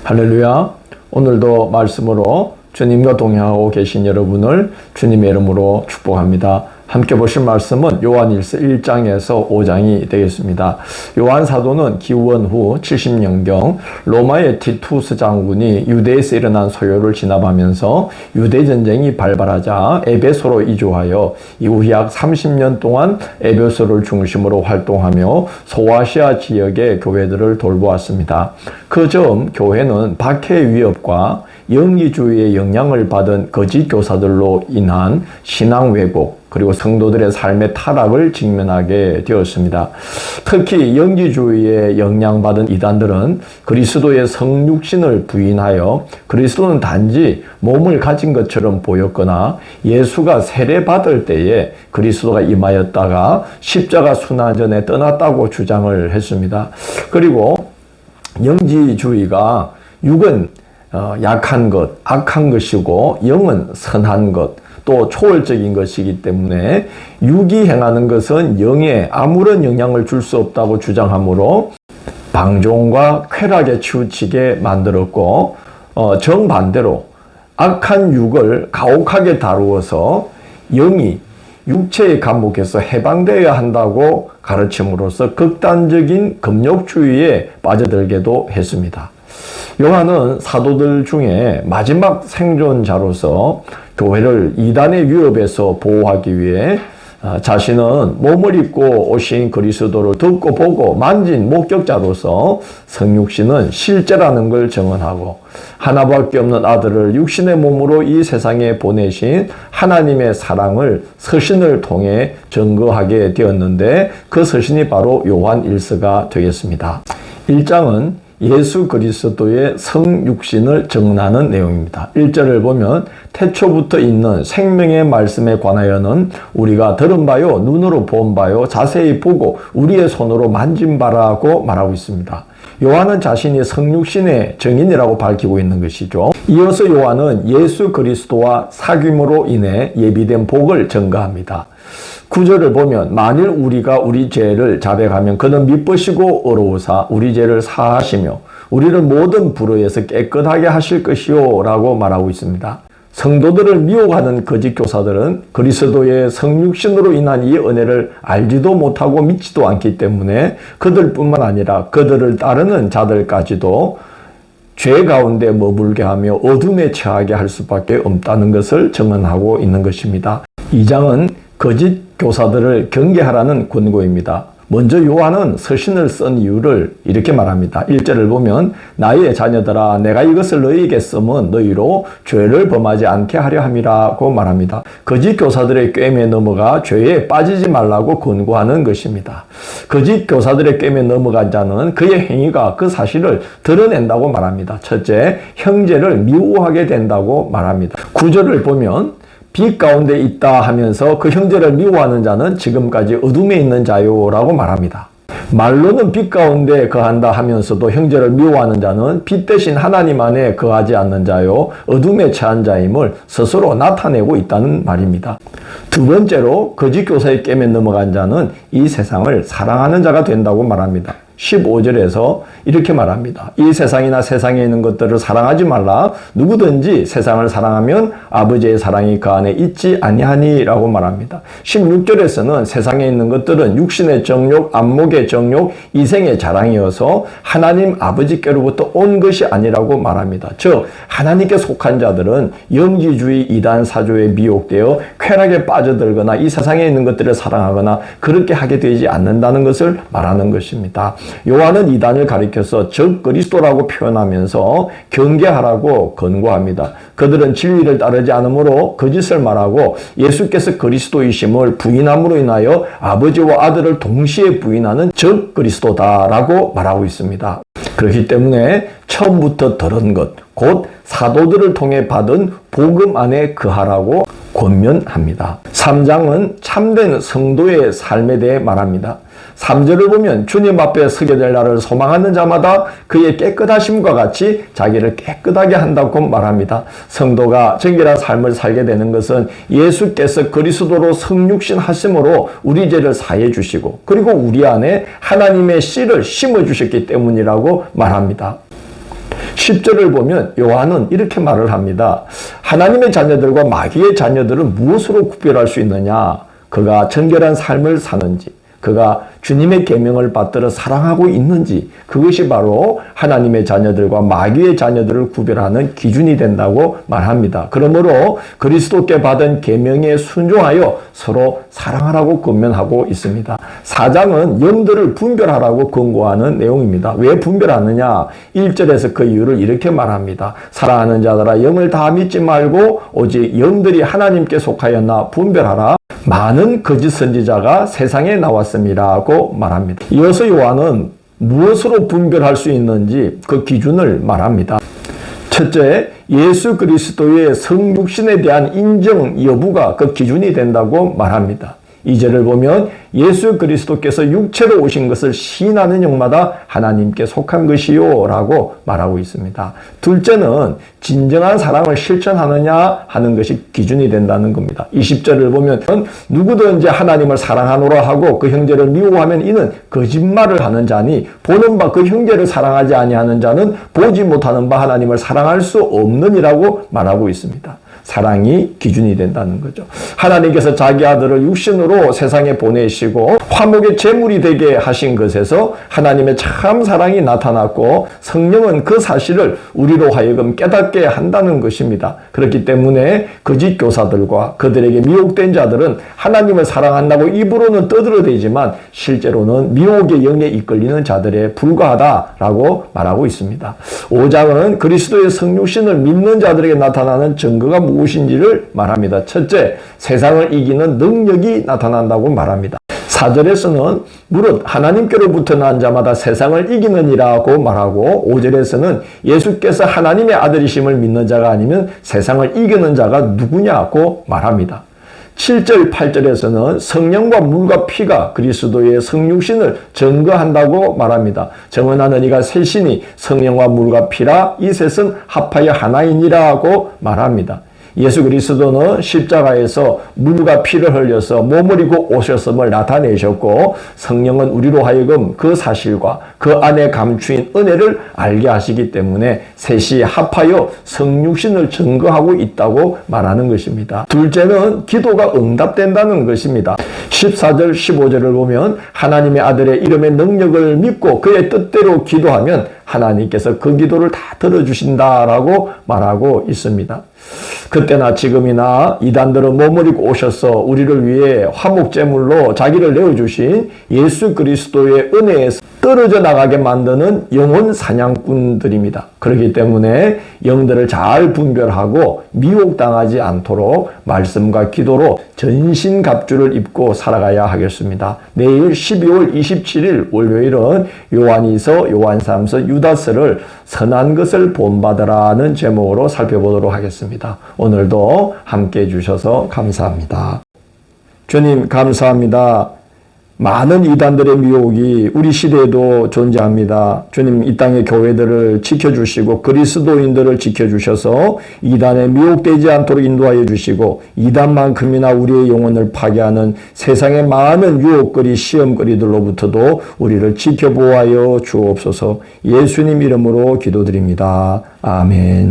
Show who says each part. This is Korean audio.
Speaker 1: 할렐루야. 오늘도 말씀으로 주님과 동행하고 계신 여러분을 주님의 이름으로 축복합니다. 함께 보실 말씀은 요한일서 1장에서 5장이 되겠습니다. 요한 사도는 기원 후 70년경 로마의 티투스 장군이 유대에서 일어난 소요를 진압하면서 유대전쟁이 발발하자 에베소로 이주하여 이후 약 30년 동안 에베소를 중심으로 활동하며 소아시아 지역의 교회들을 돌보았습니다. 그점 교회는 박해의 위협과 영리주의의 영향을 받은 거짓 교사들로 인한 신앙 왜곡 그리고 성도들의 삶의 타락을 직면하게 되었습니다. 특히 영지주의에 영향받은 이단들은 그리스도의 성육신을 부인하여 그리스도는 단지 몸을 가진 것처럼 보였거나 예수가 세례받을 때에 그리스도가 임하였다가 십자가 순환 전에 떠났다고 주장을 했습니다. 그리고 영지주의가 육은 약한 것, 악한 것이고 영은 선한 것, 또 초월적인 것이기 때문에 육이 행하는 것은 영에 아무런 영향을 줄 수 없다고 주장하므로 방종과 쾌락에 치우치게 만들었고 정반대로 악한 육을 가혹하게 다루어서 영이 육체의 감옥에서 해방되어야 한다고 가르침으로써 극단적인 금욕주의에 빠져들게도 했습니다. 요한은 사도들 중에 마지막 생존자로서 교회를 이단의 위협에서 보호하기 위해 자신은 몸을 입고 오신 그리스도를 듣고 보고 만진 목격자로서 성육신은 실제라는 걸 증언하고 하나밖에 없는 아들을 육신의 몸으로 이 세상에 보내신 하나님의 사랑을 서신을 통해 증거하게 되었는데 그 서신이 바로 요한일서가 되겠습니다. 1장은 예수 그리스도의 성육신을 증언하는 내용입니다. 1절을 보면 태초부터 있는 생명의 말씀에 관하여는 우리가 들은 바요 눈으로 본 바요 자세히 보고 우리의 손으로 만진 바라고 말하고 있습니다. 요한은 자신이 성육신의 증인이라고 밝히고 있는 것이죠. 이어서 요한은 예수 그리스도와 사귐으로 인해 예비된 복을 증거합니다. 9절을 보면 만일 우리가 우리 죄를 자백하면 그는 미쁘시고 의로우사 우리 죄를 사하시며 우리를 모든 불의에서 깨끗하게 하실 것이요 라고 말하고 있습니다. 성도들을 미혹하는 거짓 교사들은 그리스도의 성육신으로 인한 이 은혜를 알지도 못하고 믿지도 않기 때문에 그들뿐만 아니라 그들을 따르는 자들까지도 죄 가운데 머물게 하며 어둠에 처하게 할 수밖에 없다는 것을 증언하고 있는 것입니다. 2장은 거짓 교사들을 경계하라는 권고입니다. 먼저 요한은 서신을 쓴 이유를 이렇게 말합니다. 1절을 보면 나의 자녀들아 내가 이것을 너희에게 쓰면 너희로 죄를 범하지 않게 하려 함이라고 말합니다. 거짓 교사들의 꾀임에 넘어가 죄에 빠지지 말라고 권고하는 것입니다. 거짓 교사들의 꾀임에 넘어간 자는 그의 행위가 그 사실을 드러낸다고 말합니다. 첫째, 형제를 미워하게 된다고 말합니다. 9절을 보면 빛 가운데 있다 하면서 그 형제를 미워하는 자는 지금까지 어둠에 있는 자요라고 말합니다. 말로는 빛 가운데 거한다 하면서도 형제를 미워하는 자는 빛 대신 하나님 안에 거하지 않는 자요 어둠에 처한 자임을 스스로 나타내고 있다는 말입니다. 두 번째로 거짓 교사의 꾀임에 넘어간 자는 이 세상을 사랑하는 자가 된다고 말합니다. 15절에서 이렇게 말합니다. 이 세상이나 세상에 있는 것들을 사랑하지 말라. 누구든지 세상을 사랑하면 아버지의 사랑이 그 안에 있지 아니하니 라고 말합니다. 16절에서는 세상에 있는 것들은 육신의 정욕, 안목의 정욕, 이생의 자랑이어서 하나님 아버지께로부터 온 것이 아니라고 말합니다. 즉 하나님께 속한 자들은 영지주의 이단 사조에 미혹되어 쾌락에 빠져들거나 이 세상에 있는 것들을 사랑하거나 그렇게 하게 되지 않는다는 것을 말하는 것입니다. 요한은 이단을 가리켜서 적 그리스도라고 표현하면서 경계하라고 권고합니다. 그들은 진리를 따르지 않으므로 거짓을 말하고 예수께서 그리스도이심을 부인함으로 인하여 아버지와 아들을 동시에 부인하는 적 그리스도다라고 말하고 있습니다. 그렇기 때문에 처음부터 들은 것, 곧 사도들을 통해 받은 복음 안에 거하라고 권면합니다. 3장은 참된 성도의 삶에 대해 말합니다. 3절을 보면 주님 앞에 서게 될 날을 소망하는 자마다 그의 깨끗하심과 같이 자기를 깨끗하게 한다고 말합니다. 성도가 정결한 삶을 살게 되는 것은 예수께서 그리스도로 성육신 하심으로 우리 죄를 사해 주시고 그리고 우리 안에 하나님의 씨를 심어 주셨기 때문이라고 말합니다. 10절을 보면 요한은 이렇게 말을 합니다. 하나님의 자녀들과 마귀의 자녀들은 무엇으로 구별할 수 있느냐? 그가 정결한 삶을 사는지, 그가 주님의 계명을 받들어 사랑하고 있는지, 그것이 바로 하나님의 자녀들과 마귀의 자녀들을 구별하는 기준이 된다고 말합니다. 그러므로 그리스도께 받은 계명에 순종하여 서로 사랑하라고 권면하고 있습니다. 4장은 영들을 분별하라고 권고하는 내용입니다. 왜 분별하느냐? 1절에서 그 이유를 이렇게 말합니다. 사랑하는 자들아, 영을 다 믿지 말고 오직 영들이 하나님께 속하였나 분별하라. 많은 거짓 선지자가 세상에 나왔음이라고 말합니다. 이어서 요한은 무엇으로 분별할 수 있는지 그 기준을 말합니다. 첫째, 예수 그리스도의 성육신에 대한 인정 여부가 그 기준이 된다고 말합니다. 2절을 보면 예수 그리스도께서 육체로 오신 것을 시인하는 영마다 하나님께 속한 것이요 라고 말하고 있습니다. 둘째는 진정한 사랑을 실천하느냐 하는 것이 기준이 된다는 겁니다. 20절을 보면 누구든지 하나님을 사랑하노라 하고 그 형제를 미워하면 이는 거짓말을 하는 자니 보는 바 그 형제를 사랑하지 아니하는 자는 보지 못하는 바 하나님을 사랑할 수 없느니라고 말하고 있습니다. 사랑이 기준이 된다는 거죠. 하나님께서 자기 아들을 육신으로 세상에 보내시고 화목의 제물이 되게 하신 것에서 하나님의 참 사랑이 나타났고 성령은 그 사실을 우리로 하여금 깨닫게 한다는 것입니다. 그렇기 때문에 거짓 교사들과 그들에게 미혹된 자들은 하나님을 사랑한다고 입으로는 떠들어대지만 실제로는 미혹의 영에 이끌리는 자들에 불과하다라고 말하고 있습니다. 5장은 그리스도의 성육신을 믿는 자들에게 나타나는 증거가 무엇인지를 말합니다. 첫째, 세상을 이기는 능력이 나타난다고 말합니다. 4절에서는 무릇 하나님께로부터 난 자마다 세상을 이기느니라고 말하고 5절에서는 예수께서 하나님의 아들이심을 믿는 자가 아니면 세상을 이기는 자가 누구냐고 말합니다. 7절, 8절에서는 성령과 물과 피가 그리스도의 성육신을 증거한다고 말합니다. 정언하는 이가 셋이니 성령과 물과 피라 이 셋은 합하여 하나이니라고 말합니다. 예수 그리스도는 십자가에서 물과 피를 흘려서 몸을 입고 오셨음을 나타내셨고 성령은 우리로 하여금 그 사실과 그 안에 감추인 은혜를 알게 하시기 때문에 셋이 합하여 성육신을 증거하고 있다고 말하는 것입니다. 둘째는 기도가 응답된다는 것입니다. 14절, 15절을 보면 하나님의 아들의 이름의 능력을 믿고 그의 뜻대로 기도하면 하나님께서 그 기도를 다 들어주신다라고 말하고 있습니다. 그때나 지금이나 이단들은 몸을 입고 오셔서 우리를 위해 화목제물로 자기를 내어주신 예수 그리스도의 은혜에서 떨어져 나가게 만드는 영혼 사냥꾼들입니다. 그렇기 때문에 영들을 잘 분별하고 미혹당하지 않도록 말씀과 기도로 전신갑주를 입고 살아가야 하겠습니다. 내일 12월 27일 월요일은 요한이서, 요한삼서, 유다서를 선한 것을 본받으라는 제목으로 살펴보도록 하겠습니다. 오늘도 함께 해주셔서 감사합니다. 주님 감사합니다. 많은 이단들의 미혹이 우리 시대에도 존재합니다. 주님 이 땅의 교회들을 지켜주시고 그리스도인들을 지켜주셔서 이단에 미혹되지 않도록 인도하여 주시고 이단만큼이나 우리의 영혼을 파괴하는 세상의 많은 유혹거리 시험거리들로부터도 우리를 지켜보아여 주옵소서. 예수님 이름으로 기도드립니다. 아멘.